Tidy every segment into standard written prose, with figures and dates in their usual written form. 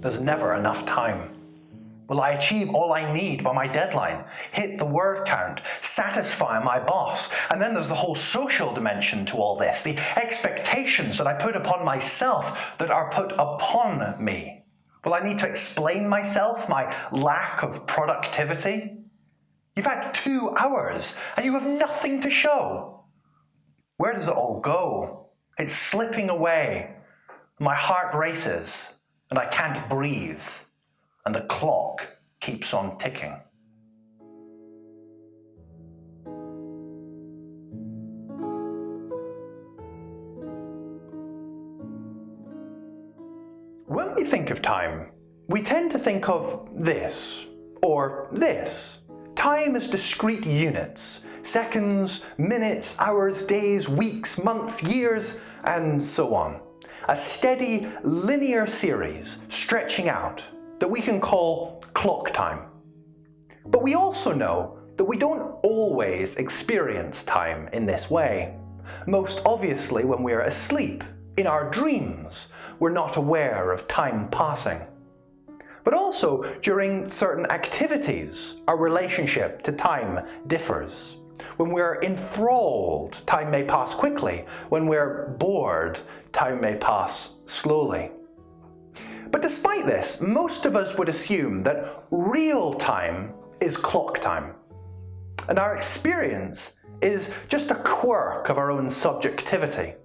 There's never enough time. Will I achieve all I need by my deadline? Hit the word count? Satisfy my boss? And then there's the whole social dimension to all this, the expectations that I put upon myself that are put upon me. Will I need to explain myself, my lack of productivity? You've had 2 hours and you have nothing to show. Where does it all go? It's slipping away. My heart races and I can't breathe. And the clock keeps on ticking. When we think of time, we tend to think of this or this. Time is discrete units, seconds, minutes, hours, days, weeks, months, years, and so on. A steady, linear series stretching out that we can call clock time. But we also know that we don't always experience time in this way. Most obviously when we're asleep, in our dreams, we're not aware of time passing. But also during certain activities, our relationship to time differs. When we're enthralled, time may pass quickly. When we're bored, time may pass slowly. But despite this, most of us would assume that real time is clock time. And our experience is just a quirk of our own subjectivity.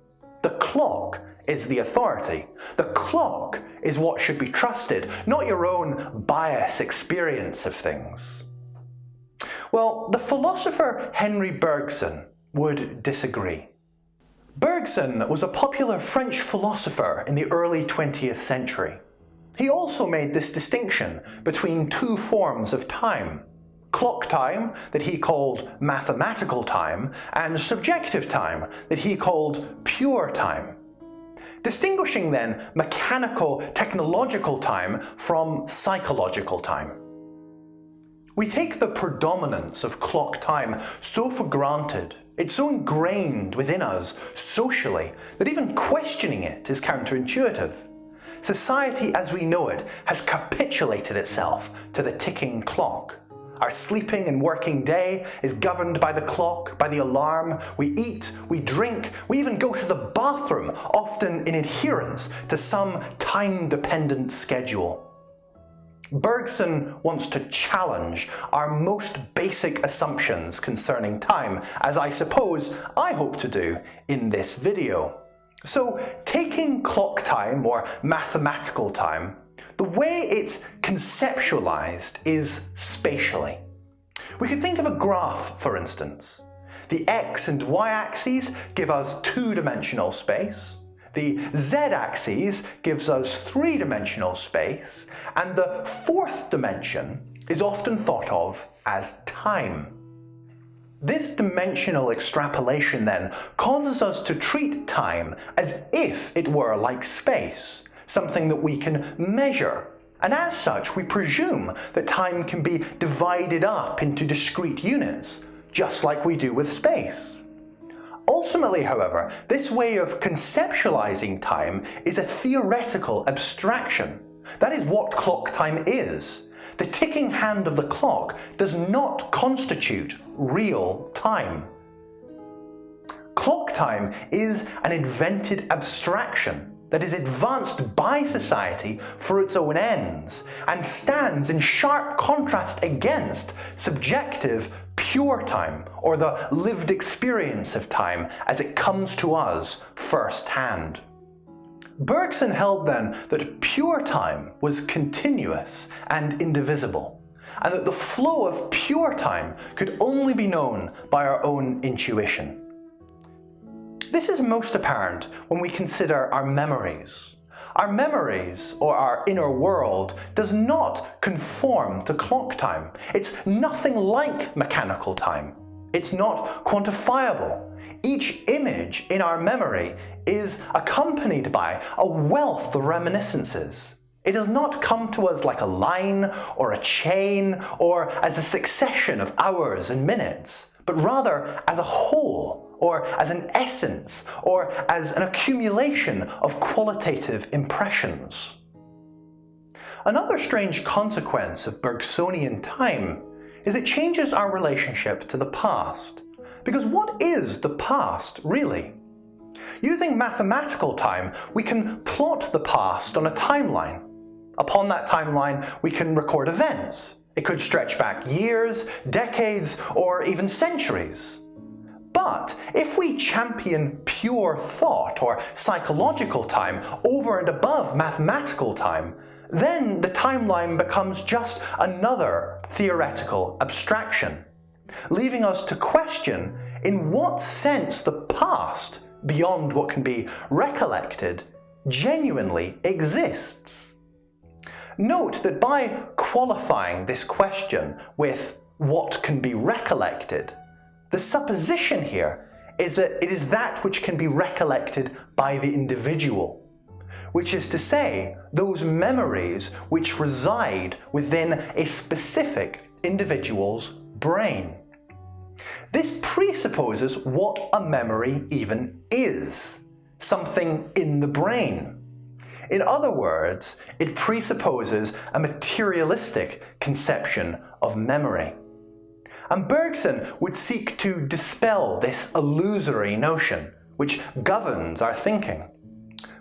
The clock is the authority. The clock is what should be trusted, not your own biased experience of things. Well, the philosopher Henri Bergson would disagree. Bergson was a popular French philosopher in the early 20th century. He also made this distinction between 2 forms of time: clock time, that he called mathematical time, and subjective time, that he called pure time. Distinguishing then mechanical, technological time from psychological time. We take the predominance of clock time so for granted, it's so ingrained within us socially, that even questioning it is counterintuitive. Society as we know it has capitulated itself to the ticking clock. Our sleeping and working day is governed by the clock, by the alarm. We eat, we drink, we even go to the bathroom, often in adherence to some time-dependent schedule. Bergson wants to challenge our most basic assumptions concerning time, as I suppose I hope to do in this video. So, taking clock time, or mathematical time, the way it's conceptualized is spatially. We could think of a graph, for instance. The x and y-axes give us 2-dimensional space, the z-axis gives us 3-dimensional space, and the 4th dimension is often thought of as time. This dimensional extrapolation then causes us to treat time as if it were like space, something that we can measure, and as such we presume that time can be divided up into discrete units, just like we do with space. Ultimately, however, this way of conceptualizing time is a theoretical abstraction. That is what clock time is. The ticking hand of the clock does not constitute real time. Clock time is an invented abstraction that is advanced by society for its own ends and stands in sharp contrast against subjective pure time, or the lived experience of time as it comes to us firsthand. Bergson held then that pure time was continuous and indivisible, and that the flow of pure time could only be known by our own intuition. This is most apparent when we consider our memories. Our memories, or our inner world, does not conform to clock time. It's nothing like mechanical time. It's not quantifiable. Each image in our memory is accompanied by a wealth of reminiscences. It does not come to us like a line or a chain or as a succession of hours and minutes, but rather as a whole, or as an essence, or as an accumulation of qualitative impressions. Another strange consequence of Bergsonian time is it changes our relationship to the past. Because what is the past, really? Using mathematical time, we can plot the past on a timeline. Upon that timeline, we can record events. It could stretch back years, decades, or even centuries. But if we champion pure thought or psychological time over and above mathematical time, then the timeline becomes just another theoretical abstraction, leaving us to question in what sense the past, beyond what can be recollected, genuinely exists. Note that by qualifying this question with what can be recollected, the supposition here is that it is that which can be recollected by the individual, which is to say, those memories which reside within a specific individual's brain. This presupposes what a memory even is, something in the brain. In other words, it presupposes a materialistic conception of memory. And Bergson would seek to dispel this illusory notion, which governs our thinking.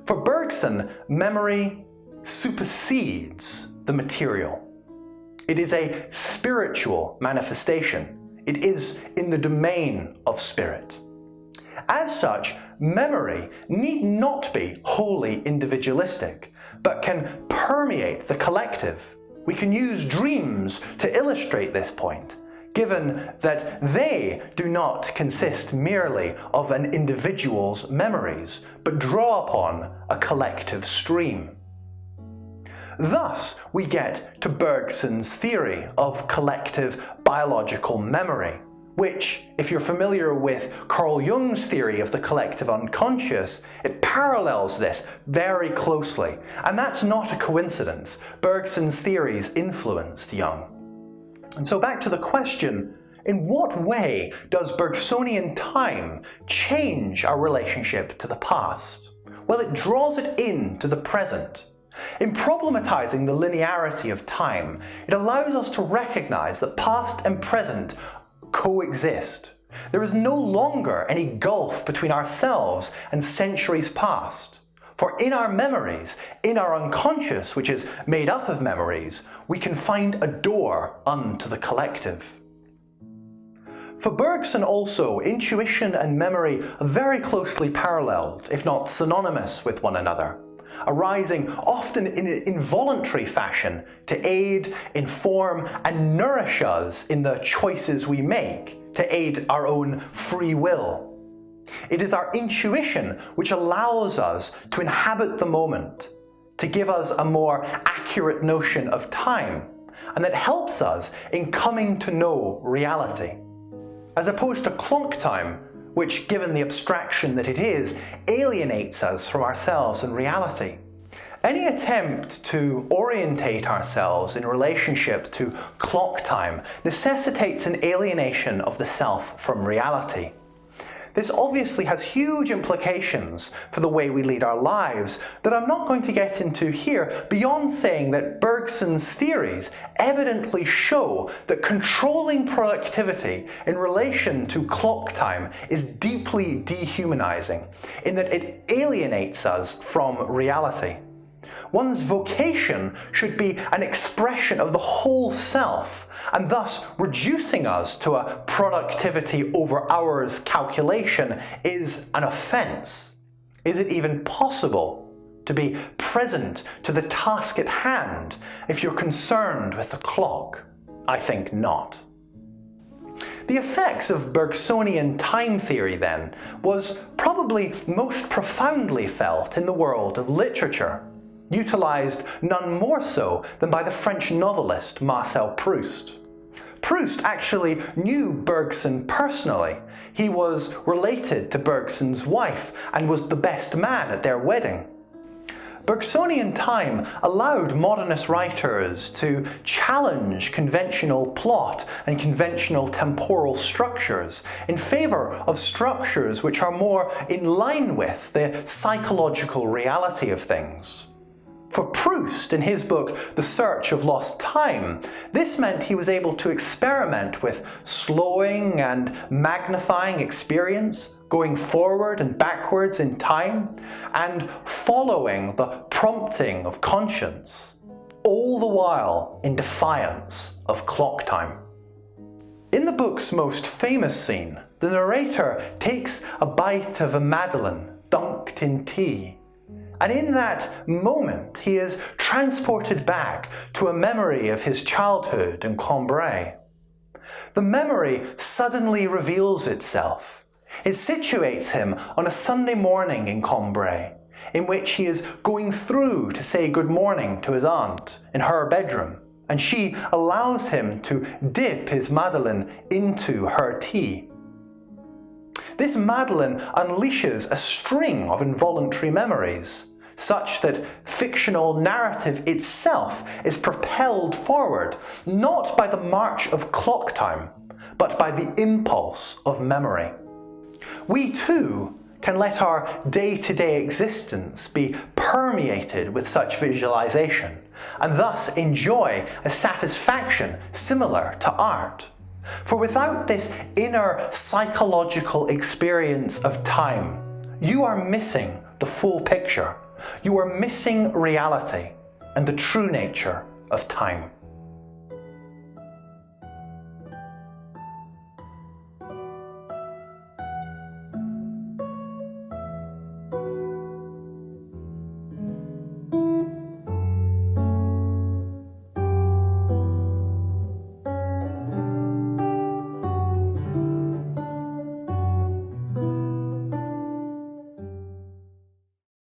For Bergson, memory supersedes the material. It is a spiritual manifestation. It is in the domain of spirit. As such, memory need not be wholly individualistic, but can permeate the collective. We can use dreams to illustrate this point, given that they do not consist merely of an individual's memories, but draw upon a collective stream. Thus, we get to Bergson's theory of collective biological memory, which, if you're familiar with Carl Jung's theory of the collective unconscious, it parallels this very closely. And that's not a coincidence. Bergson's theories influenced Jung. And so back to the question, in what way does Bergsonian time change our relationship to the past? Well, it draws it into the present. In problematizing the linearity of time, it allows us to recognize that past and present coexist. There is no longer any gulf between ourselves and centuries past. For in our memories, in our unconscious, which is made up of memories, we can find a door unto the collective. For Bergson also, intuition and memory are very closely paralleled, if not synonymous with one another, arising often in an involuntary fashion to aid, inform, and nourish us in the choices we make, to aid our own free will. It is our intuition which allows us to inhabit the moment, to give us a more accurate notion of time, and that helps us in coming to know reality. As opposed to clock time, which, given the abstraction that it is, alienates us from ourselves and reality. Any attempt to orientate ourselves in relationship to clock time necessitates an alienation of the self from reality. This obviously has huge implications for the way we lead our lives that I'm not going to get into here, beyond saying that Bergson's theories evidently show that controlling productivity in relation to clock time is deeply dehumanizing, in that it alienates us from reality. One's vocation should be an expression of the whole self, and thus reducing us to a productivity over hours calculation is an offence. Is it even possible to be present to the task at hand if you're concerned with the clock? I think not. The effects of Bergsonian time theory, then, was probably most profoundly felt in the world of literature, utilised none more so than by the French novelist Marcel Proust. Proust actually knew Bergson personally. He was related to Bergson's wife and was the best man at their wedding. Bergsonian time allowed modernist writers to challenge conventional plot and conventional temporal structures in favour of structures which are more in line with the psychological reality of things. For Proust, in his book The Search of Lost Time, this meant he was able to experiment with slowing and magnifying experience, going forward and backwards in time, and following the prompting of conscience, all the while in defiance of clock time. In the book's most famous scene, the narrator takes a bite of a madeleine dunked in tea, and in that moment he is transported back to a memory of his childhood in Cambrai. The memory suddenly reveals itself. It situates him on a Sunday morning in Cambrai, in which he is going through to say good morning to his aunt in her bedroom, and she allows him to dip his madeleine into her tea. This madeleine unleashes a string of involuntary memories, such that fictional narrative itself is propelled forward, not by the march of clock time, but by the impulse of memory. We too can let our day-to-day existence be permeated with such visualization, and thus enjoy a satisfaction similar to art. For without this inner psychological experience of time, you are missing the full picture. You are missing reality and the true nature of time.